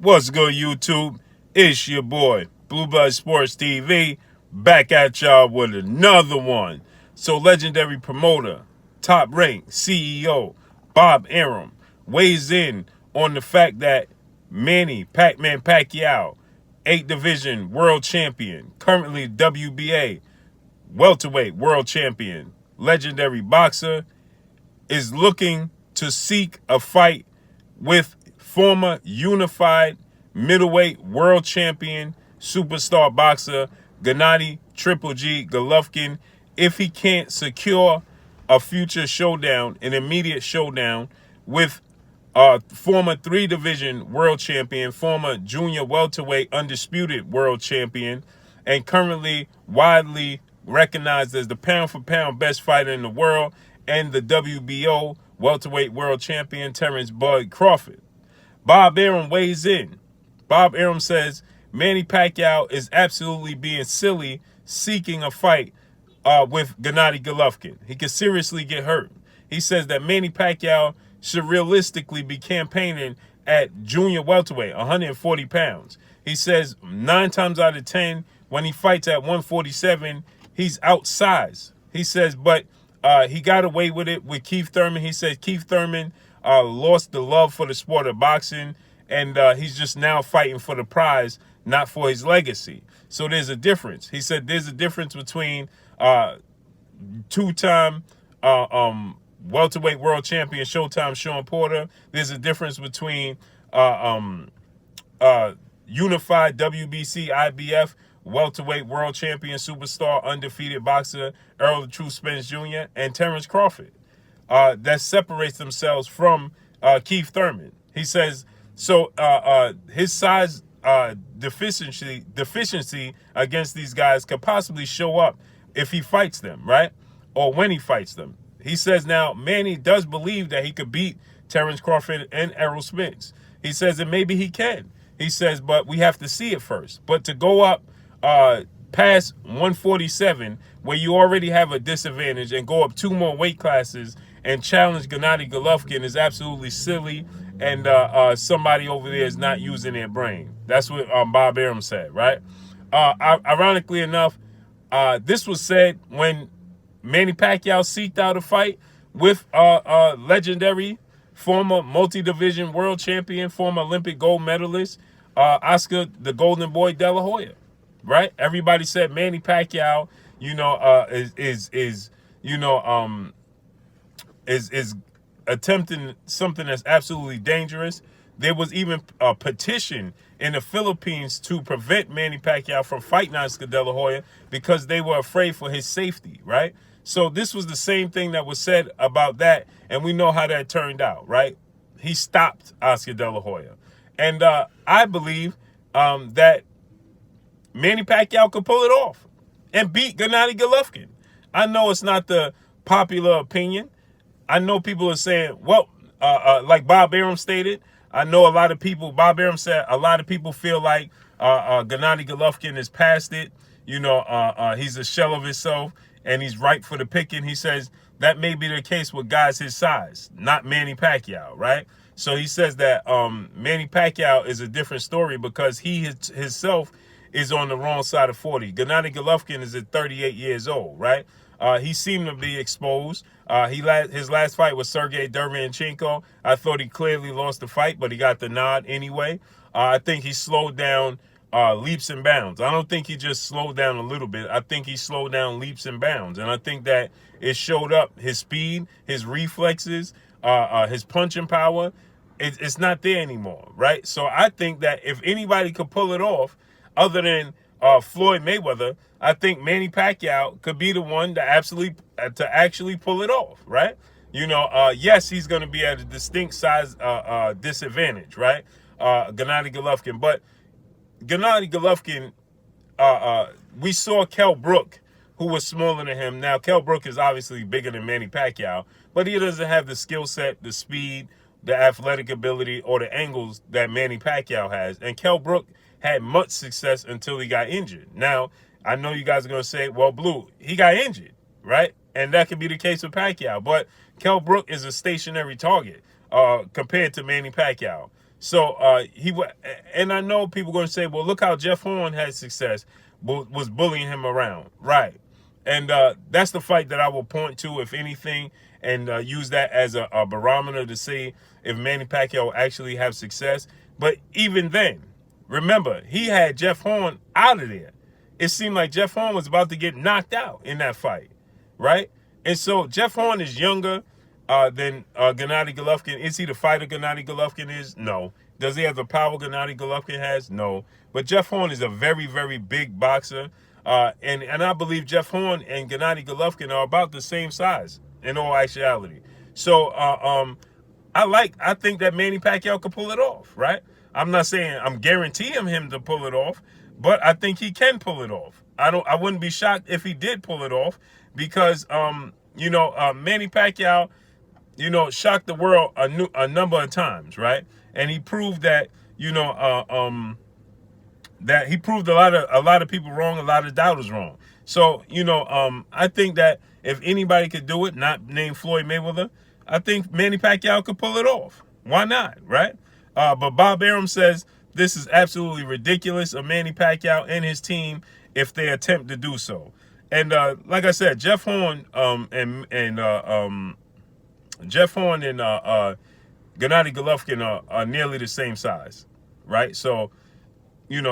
What's good, YouTube? It's your boy, Blue Blood Sports TV, back at y'all with another one. So, legendary promoter, top ranked CEO, Bob Arum, weighs in on the fact that Manny Pacquiao, 8 division world champion, currently WBA welterweight world champion, legendary boxer, is looking to seek a fight with former unified middleweight world champion superstar boxer Gennady Triple G Golovkin if he can't secure a future showdown, an immediate showdown with former 3 division world champion, former junior welterweight undisputed world champion, and currently widely recognized as the pound for pound best fighter in the world, and the WBO welterweight world champion Terrence Bud Crawford. Bob Arum weighs in. Bob Arum says Manny Pacquiao is absolutely being silly seeking a fight with Gennady Golovkin. He could seriously get hurt. He says that Manny Pacquiao should realistically be campaigning at junior welterweight, 140 pounds. He says 9 times out of 10, when he fights at 147, he's outsized. He says, but he got away with it with Keith Thurman. He said Keith Thurman lost the love for the sport of boxing, and he's just now fighting for the prize, not for his legacy. So there's a difference. He said there's a difference between 2-time welterweight world champion Showtime Sean Porter. There's a difference between unified WBC IBF welterweight world champion superstar undefeated boxer Earl the Truth Spence Jr. and Terrence Crawford that separates themselves from Keith Thurman. He says so his size deficiency against these guys could possibly show up if he fights them, right? Or when he fights them. He says now Manny does believe that he could beat Terrence Crawford and Errol Spence. He says that maybe he can. He says, but we have to see it first. But to go up past 147, where you already have a disadvantage, and go up 2 more weight classes and challenge Gennady Golovkin is absolutely silly, and somebody over there is not using their brain. That's what Bob Arum said, right? Ironically enough, this was said when Manny Pacquiao seeked out a fight with legendary former multi-division world champion, former Olympic gold medalist, Oscar the Golden Boy De La Hoya, right? Everybody said Manny Pacquiao, is attempting something that's absolutely dangerous. There was even a petition in the Philippines to prevent Manny Pacquiao from fighting Oscar De La Hoya because they were afraid for his safety, right? So this was the same thing that was said about that, and we know how that turned out, right? He stopped Oscar De La Hoya. And I believe that Manny Pacquiao could pull it off and beat Gennady Golovkin. I know it's not the popular opinion. I know people are saying, well, like Bob Arum stated, I know a lot of people, Bob Arum said a lot of people feel like Gennady Golovkin is past it. He's a shell of himself, and he's ripe for the picking. He says that may be the case with guys his size, not Manny Pacquiao, right? So he says that Manny Pacquiao is a different story because he himself is on the wrong side of 40. Gennady Golovkin is at 38 years old, right? He seemed to be exposed. His last fight was Sergey Derevyanchenko. I thought he clearly lost the fight, but he got the nod anyway. I think he slowed down leaps and bounds. I don't think he just slowed down a little bit. I think he slowed down leaps and bounds. And I think that it showed up his speed, his reflexes, his punching power. It's not there anymore, right? So I think that if anybody could pull it off, other than Floyd Mayweather, I think Manny Pacquiao could be the one to actually pull it off, right? Yes, he's going to be at a distinct size disadvantage, right? Gennady Golovkin, but Gennady Golovkin, we saw Kell Brook, who was smaller than him. Now, Kell Brook is obviously bigger than Manny Pacquiao, but he doesn't have the skill set, the speed, the athletic ability, or the angles that Manny Pacquiao has. And Kell Brook had much success until he got injured. Now, I know you guys are going to say, well, Blue, he got injured, right? And that could be the case with Pacquiao. But Kell Brook is a stationary target compared to Manny Pacquiao. So and I know people going to say, well, look how Jeff Horn had success, was bullying him around, right? And that's the fight that I will point to, if anything, and use that as a barometer to see if Manny Pacquiao actually have success. But even then, remember, he had Jeff Horn out of there. It seemed like Jeff Horn was about to get knocked out in that fight, right? And so Jeff Horn is younger than Gennady Golovkin. Is he the fighter Gennady Golovkin is? No. Does he have the power Gennady Golovkin has? No. But Jeff Horn is a very, very big boxer. And I believe Jeff Horn and Gennady Golovkin are about the same size in all actuality. So I think that Manny Pacquiao could pull it off, right? I'm not saying I'm guaranteeing him to pull it off, but I think he can pull it off. I wouldn't be shocked if he did pull it off, because Manny Pacquiao, shocked the world a number of times, right? And he proved that, that he proved a lot of people wrong, a lot of doubters wrong. So, I think that if anybody could do it, not named Floyd Mayweather, I think Manny Pacquiao could pull it off. Why not, right? But Bob Arum says this is absolutely ridiculous of Manny Pacquiao and his team if they attempt to do so. And like I said, Jeff Horn and Gennady Golovkin are nearly the same size, right? So, it's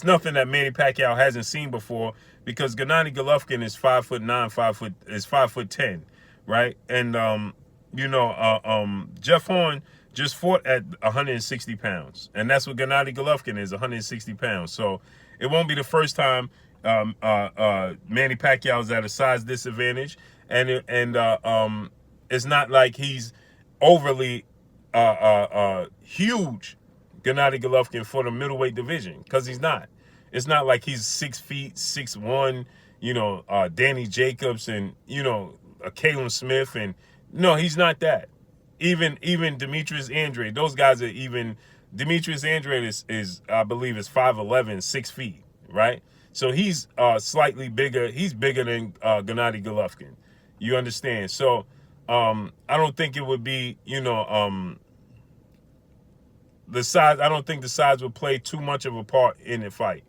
nothing that Manny Pacquiao hasn't seen before, because Gennady Golovkin is 5'9", 5'10", right? And Jeff Horn just fought at 160 pounds, and that's what Gennady Golovkin is, 160 pounds. So it won't be the first time Manny Pacquiao is at a size disadvantage, and it's not like he's overly huge, Gennady Golovkin, for the middleweight division, because he's not. It's not like he's 6 feet, 6'1", Danny Jacobs and Caleb Smith, and no, he's not that. Even Demetrius Andrade, those guys are even. Demetrius Andrade is I believe is 5'11", 6 feet, right? So he's slightly bigger. He's bigger than Gennady Golovkin. You understand? So I don't think it would be, the size. I don't think the size would play too much of a part in the fight,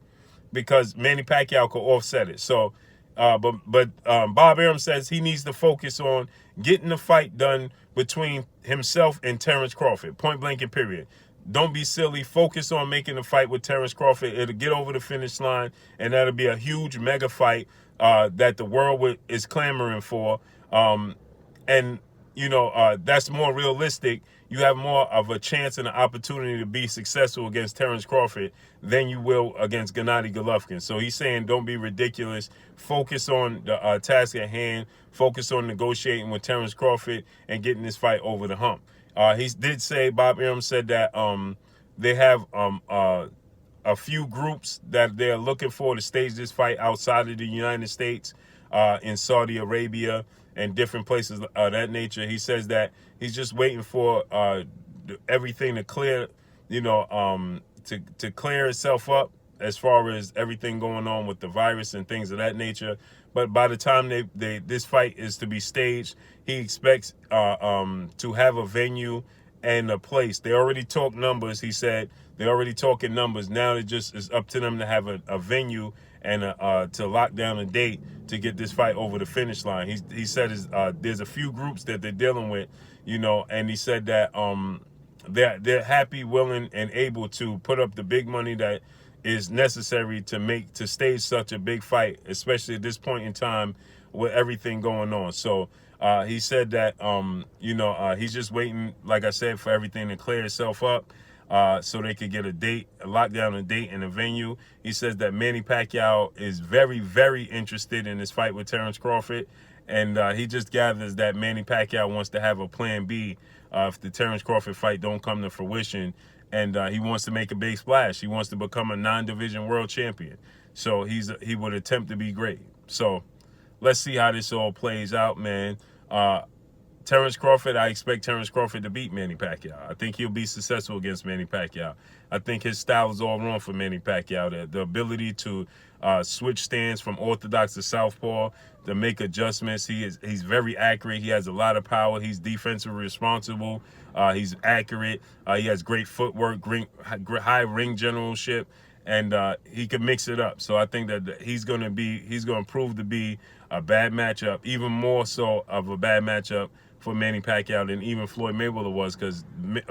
because Manny Pacquiao could offset it. So, but Bob Arum says he needs to focus on getting the fight done between himself and Terence Crawford, point blank and period. Don't be silly. Focus on making the fight with Terence Crawford. It'll get over the finish line, and that'll be a huge mega fight that the world is clamoring for. And that's more realistic. You have more of a chance and an opportunity to be successful against Terence Crawford than you will against Gennady Golovkin. So he's saying don't be ridiculous. Focus on the task at hand. Focus on negotiating with Terence Crawford and getting this fight over the hump. He did say, Bob Arum said that they have a few groups that they're looking for to stage this fight outside of the United States, in Saudi Arabia and different places of that nature. He says that he's just waiting for everything to clear, to clear itself up as far as everything going on with the virus and things of that nature. But by the time this fight is to be staged, he expects to have a venue and a place. They already talk numbers. He said they're already talking numbers. Now it just is up to them to have a venue and to lock down a date to get this fight over the finish line. He said there's a few groups that they're dealing with, and he said that they're happy, willing, and able to put up the big money that is necessary to stage such a big fight, especially at this point in time with everything going on. So he said that he's just waiting, like I said, for everything to clear itself up, so they could get a date, lock down a date and a venue. He says that Manny Pacquiao is very, very interested in this fight with Terence Crawford, and he just gathers that Manny Pacquiao wants to have a plan B if the Terence Crawford fight don't come to fruition, and he wants to make a big splash. He wants to become a non-division world champion. So he would attempt to be great. So let's see how this all plays out, man. Terrence Crawford, I expect Terrence Crawford to beat Manny Pacquiao. I think he'll be successful against Manny Pacquiao. I think his style is all wrong for Manny Pacquiao. The ability to switch stance from orthodox to southpaw, to make adjustments. He's very accurate. He has a lot of power. He's defensively responsible. He's accurate. He has great footwork, high ring generalship, and he can mix it up. So I think that he's going to prove to be a bad matchup, even more so of a bad matchup for Manny Pacquiao than even Floyd Mayweather was, because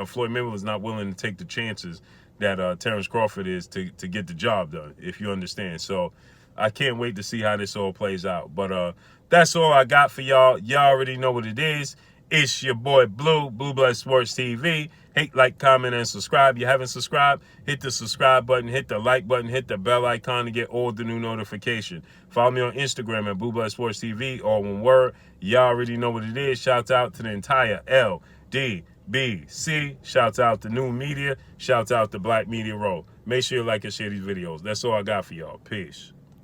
Floyd Mayweather is not willing to take the chances that Terrence Crawford is to get the job done, if you understand. So I can't wait to see how this all plays out. But that's all I got for y'all. Y'all already know what it is. It's your boy Blue Blood Sports TV. Hate, like, comment, and subscribe. You haven't subscribed? Hit the subscribe button, hit the like button, hit the bell icon to get all the new notification. Follow me on Instagram at Blood Sports TV, all one word. Y'all already know what it is. Shouts out to the entire LDBC. Shouts out to New Media. Shouts out to Black Media Row. Make sure you like and share these videos. That's all I got for y'all. Peace.